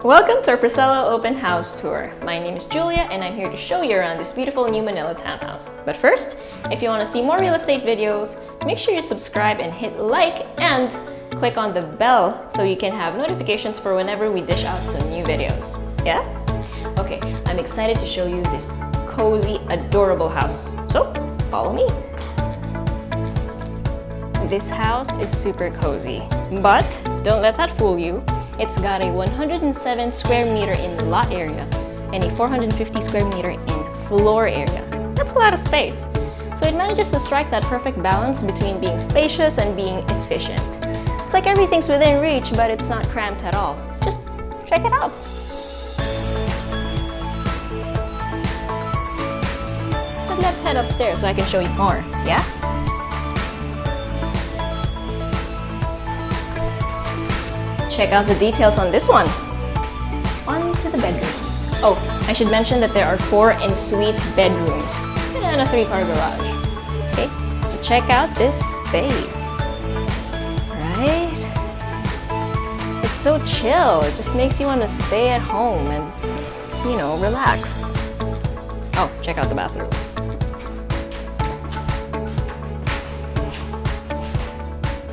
Welcome to our Presello open house tour. My name is Julia and I'm here to show you around this beautiful new Manila townhouse. But first, if you want to see more real estate videos, make sure you subscribe and hit like and click on the bell so you can have notifications for whenever we dish out some new videos. Yeah? Okay, I'm excited to show you this cozy, adorable house. So, follow me. This house is super cozy, but don't let that fool you. It's got a 107 square meter in lot area and a 450 square meter in floor area. That's a lot of space. So it manages to strike that perfect balance between being spacious and being efficient. It's like everything's within reach, but it's not cramped at all. Just check it out. But let's head upstairs so I can show you more, yeah? Check out the details on this one. On to the bedrooms. Oh, I should mention that there are 4 en-suite bedrooms and a 3-car garage. Okay, check out this space. Right? It's so chill. It just makes you want to stay at home and, you know, relax. Oh, check out the bathroom.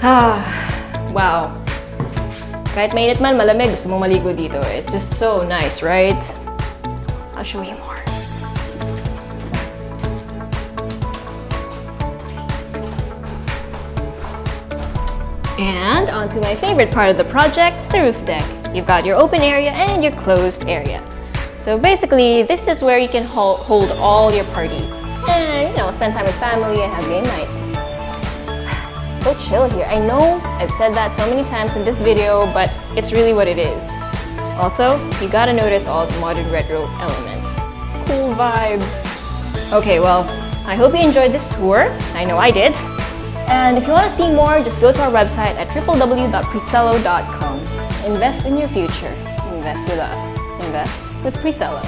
Ah, wow. Kahit mainit man, malamig, gusto mong maligo dito. It's just so nice, right? I'll show you more. And onto my favorite part of the project, the roof deck. You've got your open area and your closed area. So basically, this is where you can hold all your parties. And, you know, spend time with family and have game night. So chill here. I know I've said that so many times in this video, but it's really what it is. Also, you gotta notice all the modern retro elements. Cool vibe. Okay, well, I hope you enjoyed this tour. I know I did. And if you want to see more, just go to our website at www.presello.com. Invest in your future. Invest with us. Invest with Presello.